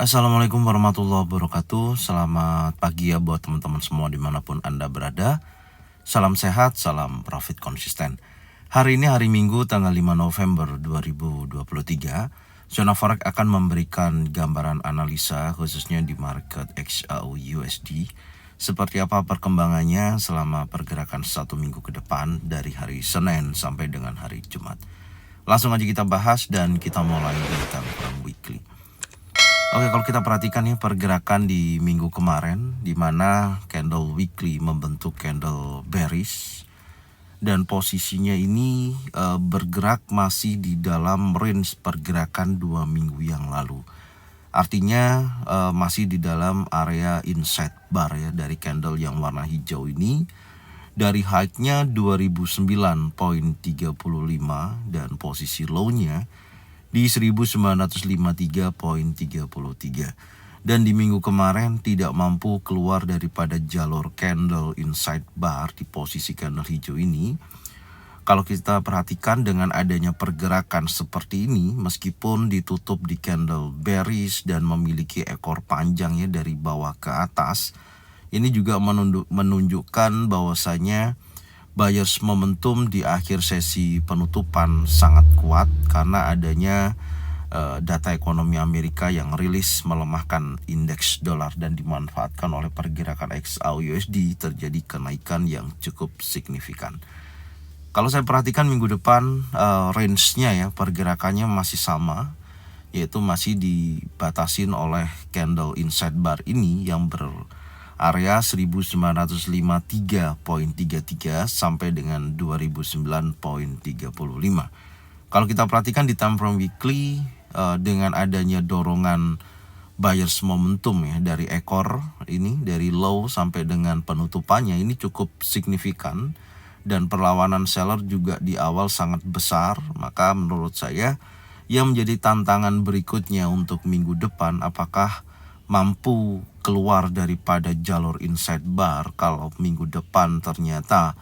Assalamualaikum warahmatullahi wabarakatuh. Selamat pagi ya buat teman-teman semua dimanapun Anda berada. Salam sehat, salam profit konsisten. Hari ini hari Minggu tanggal 5 November 2023. Zona Forex akan memberikan gambaran analisa khususnya di market XAU USD. Seperti apa perkembangannya selama pergerakan satu minggu ke depan dari hari Senin sampai dengan hari Jumat. Langsung aja kita bahas dan kita mulai dari time weekly. Oke, kalau kita perhatikan nih pergerakan di minggu kemarin, di mana candle weekly membentuk candle bearish dan posisinya ini bergerak masih di dalam range pergerakan 2 minggu yang lalu. Artinya masih di dalam area inside bar ya dari candle yang warna hijau ini. Dari high-nya 2009.35 dan posisi low-nya di 1953.33 dan di minggu kemarin tidak mampu keluar daripada jalur candle inside bar di posisi candle hijau ini. Kalau kita perhatikan dengan adanya pergerakan seperti ini, meskipun ditutup di candle bearish dan memiliki ekor panjangnya dari bawah ke atas, ini juga menunjukkan bahwasanya buyers momentum di akhir sesi penutupan sangat kuat karena adanya data ekonomi Amerika yang rilis melemahkan indeks dolar dan dimanfaatkan oleh pergerakan XAU USD terjadi kenaikan yang cukup signifikan. Kalau saya perhatikan minggu depan range-nya ya pergerakannya masih sama, yaitu masih dibatasin oleh candle inside bar ini yang area 1953.33 sampai dengan 2009.35. Kalau kita perhatikan di time frame weekly dengan adanya dorongan buyers momentum ya dari ekor ini dari low sampai dengan penutupannya ini cukup signifikan dan perlawanan seller juga di awal sangat besar, maka menurut saya yang menjadi tantangan berikutnya untuk minggu depan apakah mampu keluar daripada jalur inside bar. Kalau minggu depan ternyata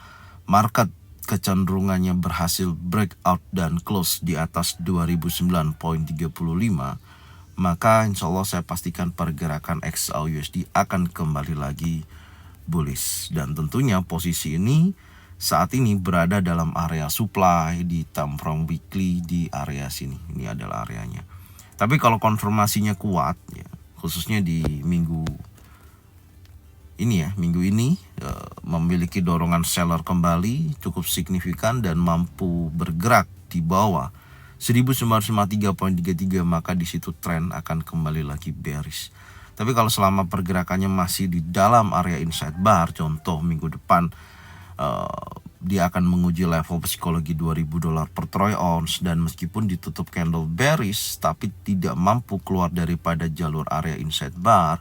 market kecenderungannya berhasil breakout dan close di atas 2009.35, maka insya Allah saya pastikan pergerakan XAU USD akan kembali lagi bullish. Dan tentunya posisi ini saat ini berada dalam area supply di time frame weekly di area sini. Ini adalah areanya. Tapi kalau konfirmasinya kuat ya, khususnya di minggu ini memiliki dorongan seller kembali cukup signifikan dan mampu bergerak di bawah 1953.33, maka di situ tren akan kembali lagi bearish. Tapi kalau selama pergerakannya masih di dalam area inside bar, contoh minggu depan dia akan menguji level psikologi $2.000 per troy ounce dan meskipun ditutup candle bearish tapi tidak mampu keluar daripada jalur area inside bar,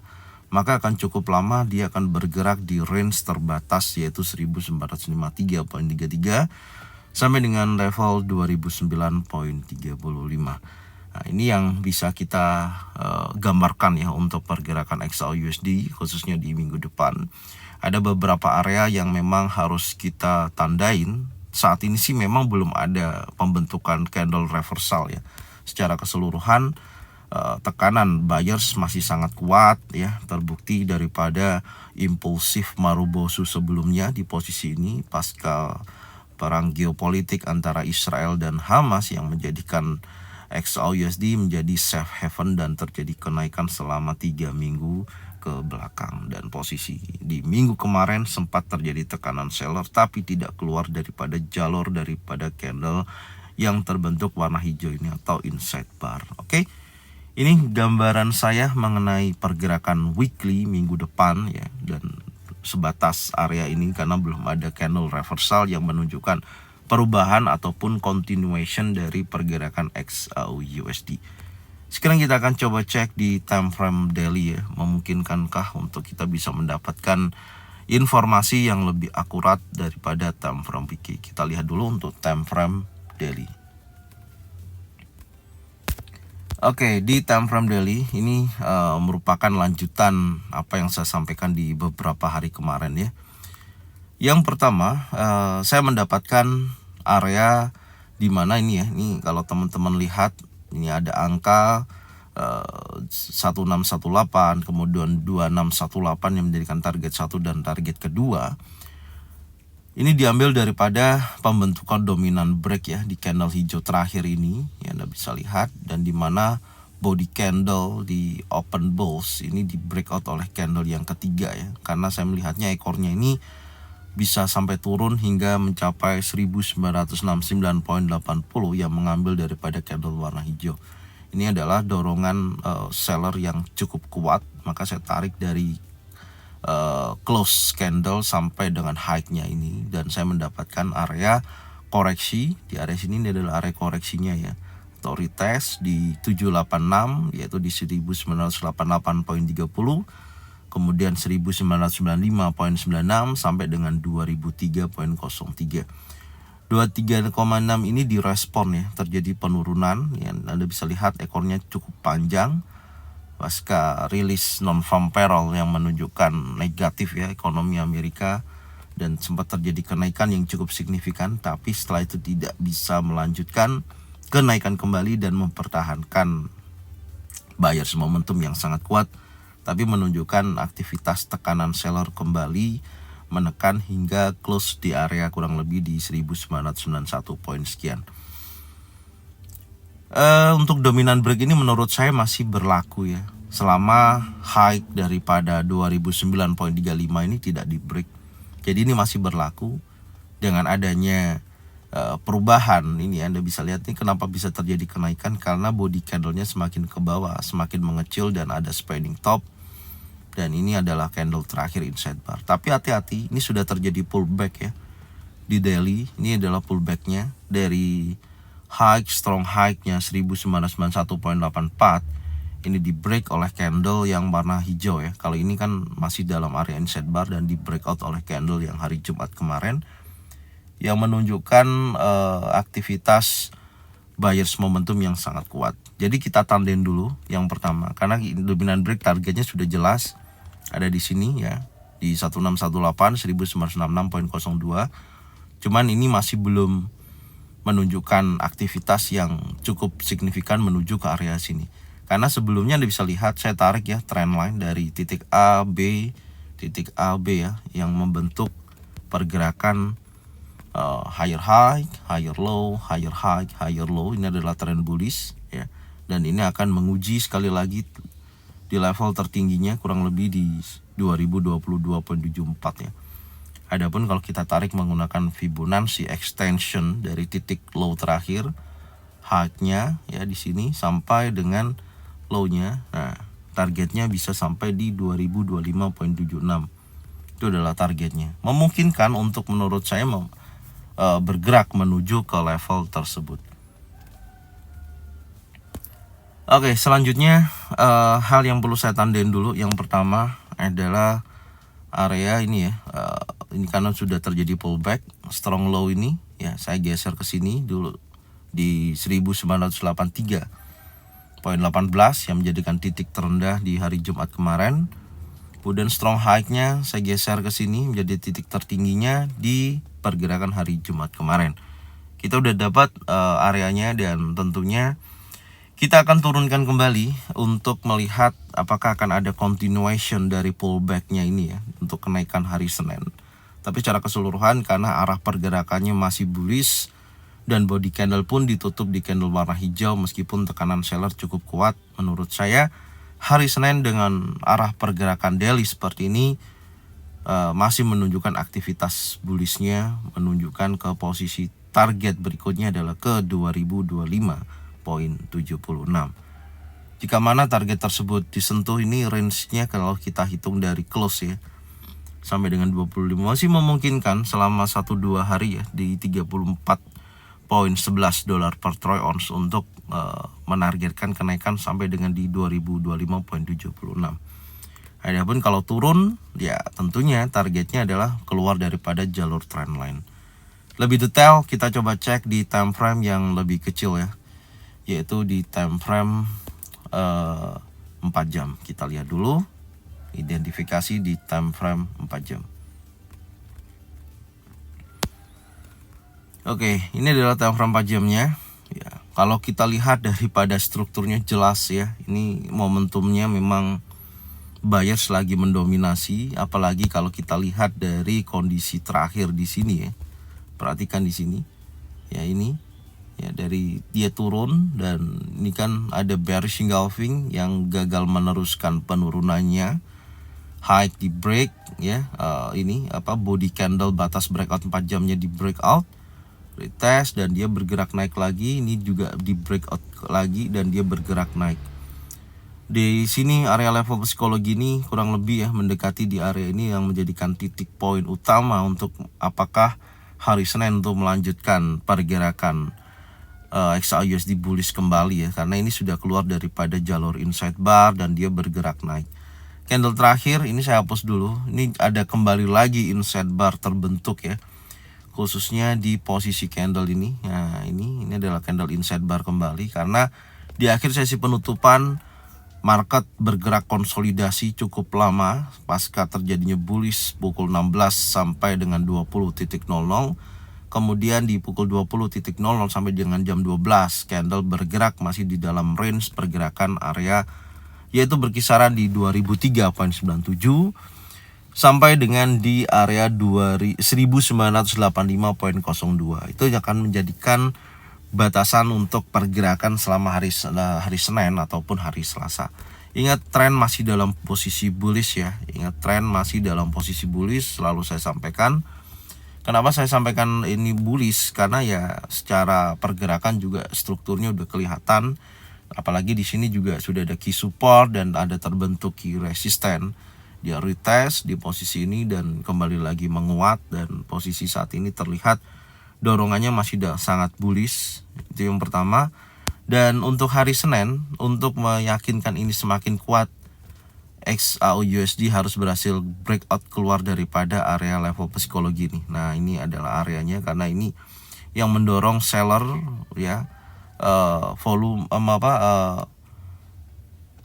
maka akan cukup lama dia akan bergerak di range terbatas yaitu 1953.33 sampai dengan level 2009.35. Nah, ini yang bisa kita gambarkan ya untuk pergerakan XAU USD khususnya di minggu depan. Ada beberapa area yang memang harus kita tandain. Saat ini sih memang belum ada pembentukan candle reversal ya. Secara keseluruhan tekanan buyers masih sangat kuat ya, terbukti daripada impulsif Marubosu sebelumnya di posisi ini pasca perang geopolitik antara Israel dan Hamas yang menjadikan XAU USD menjadi safe haven dan terjadi kenaikan selama 3 minggu ke belakang. Dan posisi di minggu kemarin sempat terjadi tekanan seller tapi tidak keluar daripada jalur daripada candle yang terbentuk warna hijau ini atau inside bar. Oke. Ini gambaran saya mengenai pergerakan weekly minggu depan ya, dan sebatas area ini karena belum ada candle reversal yang menunjukkan perubahan ataupun continuation dari pergerakan XAU USD. Sekarang kita akan coba cek di time frame daily ya, memungkinkankah untuk kita bisa mendapatkan informasi yang lebih akurat daripada time frame weekly. Kita lihat dulu untuk time frame daily. Oke, di time frame daily ini merupakan lanjutan apa yang saya sampaikan di beberapa hari kemarin ya. Yang pertama, saya mendapatkan area di mana ini ya, ini kalau teman-teman lihat ini ada angka 1618, kemudian 2618 yang menjadikan target 1 dan target kedua. Ini diambil daripada pembentukan dominan break ya di candle hijau terakhir ini yang Anda bisa lihat, dan di mana body candle di open bulls ini di breakout oleh candle yang ketiga ya, karena saya melihatnya ekornya ini bisa sampai turun hingga mencapai 1969.80 yang mengambil daripada candle warna hijau. Ini adalah dorongan seller yang cukup kuat, maka saya tarik dari close candle sampai dengan high-nya ini, dan saya mendapatkan area koreksi. Di area sini ini adalah area koreksinya ya, atau retest di 786, yaitu di 1988.30, kemudian 1995.96 sampai dengan 2003.03. 23,6 ini direspon ya, terjadi penurunan yang Anda bisa lihat ekornya cukup panjang pasca rilis non-farm payroll yang menunjukkan negatif ya ekonomi Amerika, dan sempat terjadi kenaikan yang cukup signifikan, tapi setelah itu tidak bisa melanjutkan kenaikan kembali dan mempertahankan buyers momentum yang sangat kuat, tapi menunjukkan aktivitas tekanan seller kembali menekan hingga close di area kurang lebih di 1991 poin sekian. Untuk dominan break ini menurut saya masih berlaku ya, selama high daripada 2009.35 ini tidak di break. Jadi ini masih berlaku. Dengan adanya perubahan ini Anda bisa lihat nih kenapa bisa terjadi kenaikan, karena body candlenya semakin ke bawah, semakin mengecil, dan ada spanning top, dan ini adalah candle terakhir inside bar. Tapi hati-hati, ini sudah terjadi pullback ya di daily. Ini adalah pullbacknya dari high, strong high-nya 1991.84. Ini di break oleh candle yang warna hijau ya. Kalau ini kan masih dalam area inside bar dan di breakout oleh candle yang hari Jumat kemarin, yang menunjukkan aktivitas buyers momentum yang sangat kuat. Jadi kita tandain dulu yang pertama, karena dominan break targetnya sudah jelas ada di sini ya, di 1618 1966.02. Cuman ini masih belum menunjukkan aktivitas yang cukup signifikan menuju ke area sini. Karena sebelumnya Anda bisa lihat saya tarik ya trend line dari titik A, B, titik A, B ya, yang membentuk pergerakan higher high, higher low, higher high, higher low. Ini adalah trend bullish ya, dan ini akan menguji sekali lagi di level tertingginya kurang lebih di 2022.74 ya. Adapun kalau kita tarik menggunakan Fibonacci extension dari titik low terakhir high-nya ya di sini sampai dengan low-nya, nah targetnya bisa sampai di 2025.76. Itu adalah targetnya. Memungkinkan untuk menurut saya bergerak menuju ke level tersebut. Oke, selanjutnya hal yang perlu saya tandain dulu. Yang pertama adalah area ini ya. Ini karena sudah terjadi pullback, strong low ini ya, saya geser ke sini dulu di 1983.18 yang menjadikan titik terendah di hari Jumat kemarin. Kemudian strong high-nya saya geser ke sini menjadi titik tertingginya di pergerakan hari Jumat kemarin. Kita udah dapat areanya, dan tentunya kita akan turunkan kembali untuk melihat apakah akan ada continuation dari pullback-nya ini ya untuk kenaikan hari Senin. Tapi secara keseluruhan karena arah pergerakannya masih bullish dan body candle pun ditutup di candle warna hijau, meskipun tekanan seller cukup kuat, menurut saya hari Senin dengan arah pergerakan daily seperti ini masih menunjukkan aktivitas bullishnya, menunjukkan ke posisi target berikutnya adalah ke 2025.76. Jika mana target tersebut disentuh, ini range-nya kalau kita hitung dari close ya sampai dengan 25 masih memungkinkan selama 1-2 hari ya di 34.11 dolar per troy ounce untuk menargetkan kenaikan sampai dengan di 2025.76. Adapun kalau turun ya tentunya targetnya adalah keluar daripada jalur trend line. Lebih detail kita coba cek di time frame yang lebih kecil ya, yaitu di time frame 4 jam. Kita lihat dulu identifikasi di time frame 4 jam. Oke, ini adalah time frame 4 jamnya ya. Kalau kita lihat daripada strukturnya jelas ya, ini momentumnya memang buyers lagi mendominasi, apalagi kalau kita lihat dari kondisi terakhir di sini ya. Perhatikan di sini. Ya ini ya, dari dia turun dan ini kan ada bearish engulfing yang gagal meneruskan penurunannya, high di break ya, ini body candle batas breakout 4 jamnya di breakout, retest dan dia bergerak naik lagi, ini juga di breakout lagi dan dia bergerak naik. Di sini area level psikologi ini kurang lebih ya mendekati di area ini yang menjadikan titik poin utama untuk apakah hari Senin untuk melanjutkan pergerakan XAUUSD bullish kembali ya, karena ini sudah keluar daripada jalur inside bar dan dia bergerak naik. Candle terakhir ini saya hapus dulu, ini ada kembali lagi inside bar terbentuk ya, khususnya di posisi candle ini. Nah ini adalah candle inside bar kembali, karena di akhir sesi penutupan market bergerak konsolidasi cukup lama pasca terjadinya bullish pukul 16 sampai dengan 20.00. Kemudian di pukul 20.00 sampai dengan jam 12 candle bergerak masih di dalam range pergerakan area, yaitu berkisaran di 2003.97 sampai dengan di area 1985.02. Itu akan menjadikan batasan untuk pergerakan selama hari Senin ataupun hari Selasa. Ingat, tren masih dalam posisi bullish ya. Ingat, tren masih dalam posisi bullish, selalu saya sampaikan. Kenapa saya sampaikan ini bullish? Karena ya secara pergerakan juga strukturnya udah kelihatan. Apalagi di sini juga sudah ada key support dan ada terbentuk key resisten. Dia retest di posisi ini dan kembali lagi menguat, dan posisi saat ini terlihat dorongannya masih sangat bullish. Itu yang pertama. Dan untuk hari Senin, untuk meyakinkan ini semakin kuat, XAUUSD harus berhasil breakout keluar daripada area level psikologi ini. Nah ini adalah areanya, karena ini yang mendorong seller ya, volume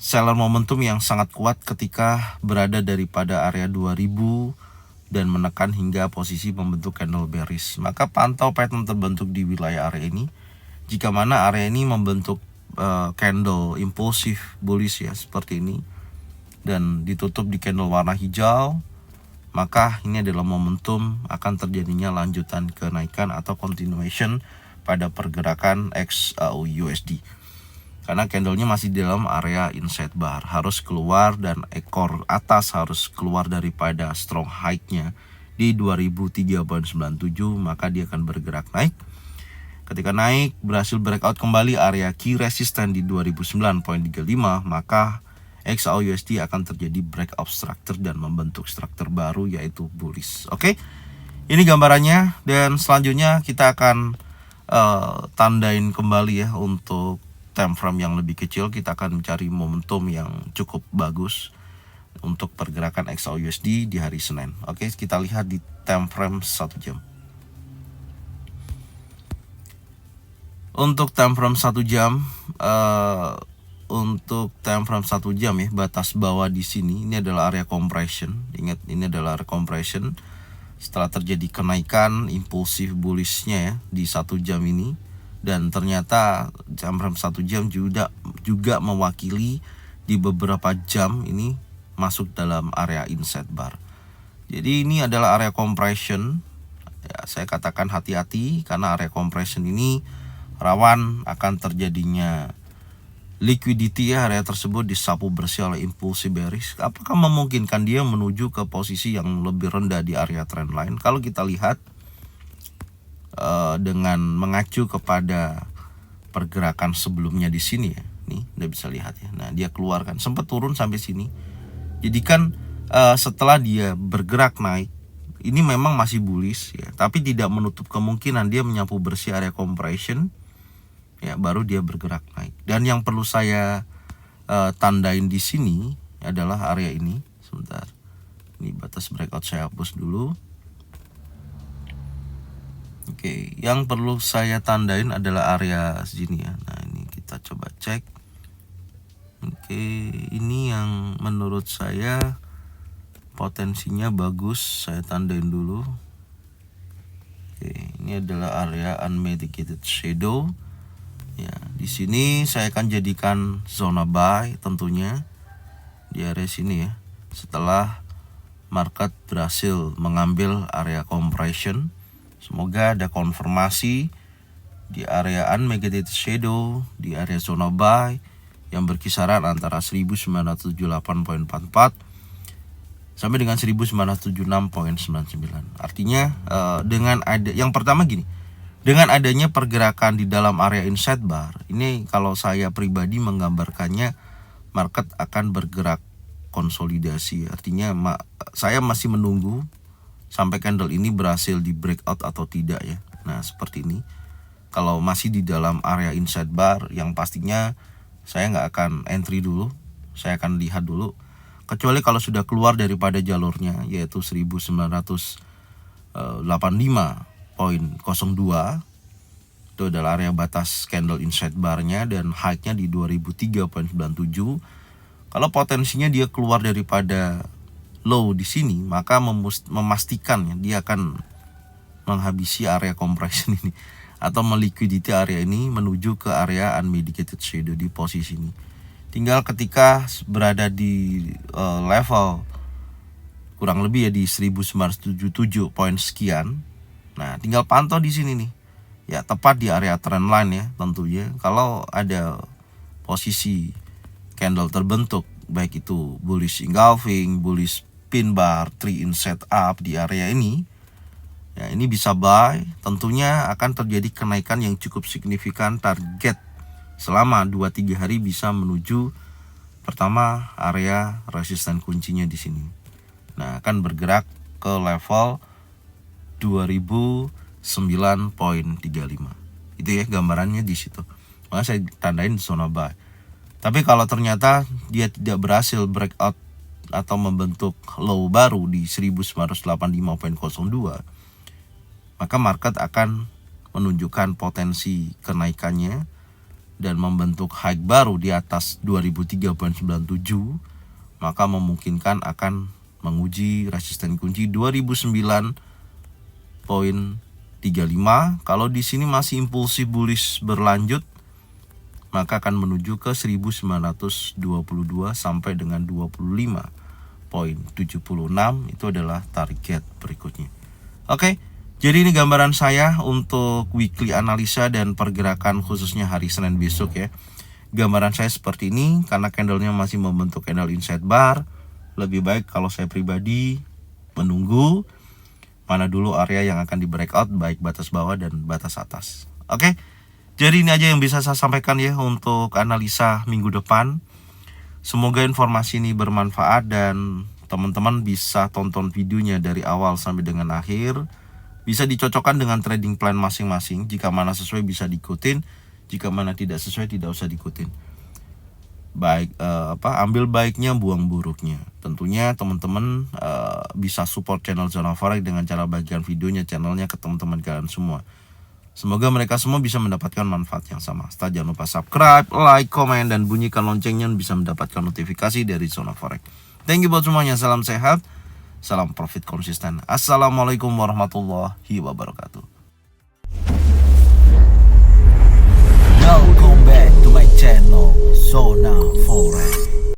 seller momentum yang sangat kuat ketika berada daripada area 2000 dan menekan hingga posisi membentuk candle bearish. Maka pantau pattern terbentuk di wilayah area ini. Jika mana area ini membentuk candle impulsif bullish ya seperti ini dan ditutup di candle warna hijau, maka ini adalah momentum akan terjadinya lanjutan kenaikan atau continuation pada pergerakan XAUUSD. Karena candlenya masih di dalam area inside bar, harus keluar dan ekor atas harus keluar daripada strong high-nya di 2003.97, maka dia akan bergerak naik. Ketika naik berhasil breakout kembali area key resistance di 2009.35, maka XAUUSD akan terjadi breakout structure dan membentuk struktur baru yaitu bullish. Oke. Ini gambarannya, dan selanjutnya kita akan tandain kembali ya untuk time frame yang lebih kecil. Kita akan mencari momentum yang cukup bagus untuk pergerakan XAUUSD di hari Senin. Oke, kita lihat di time frame 1 jam. Untuk time frame 1 jam, ya, batas bawah di sini ini adalah area compression. Ingat, ini adalah area compression setelah terjadi kenaikan impulsif bullishnya ya di 1 jam ini. Dan ternyata time frame 1 jam juga mewakili di beberapa jam ini masuk dalam area inside bar. Jadi ini adalah area compression ya, saya katakan hati-hati karena area compression ini rawan akan terjadinya liquidity ya. Area tersebut disapu bersih oleh impulsi bearish. Apakah memungkinkan dia menuju ke posisi yang lebih rendah di area trend line? Kalau kita lihat dengan mengacu kepada pergerakan sebelumnya di sini ya, nih udah bisa lihat ya. Nah dia keluarkan sempat turun sampai sini. Jadi kan setelah dia bergerak naik, ini memang masih bullish ya, tapi tidak menutup kemungkinan dia menyapu bersih area compression ya, baru dia bergerak naik. Dan yang perlu saya tandain di sini adalah area ini. Sebentar, ini batas breakout saya hapus dulu. Oke, yang perlu saya tandain adalah area sini ya. Nah ini kita coba cek. Oke, ini yang menurut saya potensinya bagus, saya tandain dulu. Oke, ini adalah area unmitigated shadow Ya, di sini saya akan jadikan zona buy tentunya di area sini ya. Setelah market berhasil mengambil area compression, semoga ada konfirmasi di area unmediated shadow, di area zona buy yang berkisaran antara 1978.44 sampai dengan 1976.99. Artinya dengan ada yang pertama gini, dengan adanya pergerakan di dalam area inside bar, ini kalau saya pribadi menggambarkannya market akan bergerak konsolidasi. Artinya saya masih menunggu sampai candle ini berhasil di breakout atau tidak ya. Nah, seperti ini. Kalau masih di dalam area inside bar, yang pastinya saya nggak akan entry dulu, saya akan lihat dulu. Kecuali kalau sudah keluar daripada jalurnya, yaitu 1985.02, itu adalah area batas candle inside barnya dan high-nya di 2003.97. Kalau potensinya dia keluar daripada low di sini, maka memastikan ya, dia akan menghabisi area compression ini atau meliquidity area ini menuju ke area unmedicated shadow di posisi ini. Tinggal ketika berada di level kurang lebih ya di 1977 poin sekian. Nah, tinggal pantau di sini nih. Ya, tepat di area trend line ya tentunya. Kalau ada posisi candle terbentuk, baik itu bullish engulfing, bullish pin bar, 3 in setup di area ini, ya ini bisa buy. Tentunya akan terjadi kenaikan yang cukup signifikan. Target selama 2-3 hari bisa menuju pertama area resisten kuncinya di sini. Nah, akan bergerak ke level 2009.35. Itu ya gambarannya di situ. Maka saya tandain zona buy. Tapi kalau ternyata dia tidak berhasil breakout atau membentuk low baru di 1985.02, maka market akan menunjukkan potensi kenaikannya dan membentuk high baru di atas 2003.97, maka memungkinkan akan menguji resisten kunci 2009.35. Kalau di sini masih impulsif bullish berlanjut, maka akan menuju ke 1922 sampai dengan 25.76. Itu adalah target berikutnya. Oke. Jadi ini gambaran saya untuk weekly analisa dan pergerakan khususnya hari Senin besok ya. Gambaran saya seperti ini karena candlenya masih membentuk candle inside bar. Lebih baik kalau saya pribadi menunggu mana dulu area yang akan di breakout, baik batas bawah dan batas atas. Oke. Jadi ini aja yang bisa saya sampaikan ya untuk analisa minggu depan. Semoga informasi ini bermanfaat dan teman-teman bisa tonton videonya dari awal sampai dengan akhir. Bisa dicocokkan dengan trading plan masing-masing. Jika mana sesuai bisa diikutin, jika mana tidak sesuai tidak usah diikutin. Baik ambil baiknya, buang buruknya. Tentunya teman-teman bisa support channel Zona Forex dengan cara bagikan videonya, channelnya ke teman-teman kalian semua. Semoga mereka semua bisa mendapatkan manfaat yang sama. Setelah jangan lupa subscribe, like, komen, dan bunyikan loncengnya bisa mendapatkan notifikasi dari Zona Forex. Thank you buat semuanya, salam sehat. Salam profit konsisten. Assalamualaikum warahmatullahi wabarakatuh. Welcome back to my channel Zona Forex.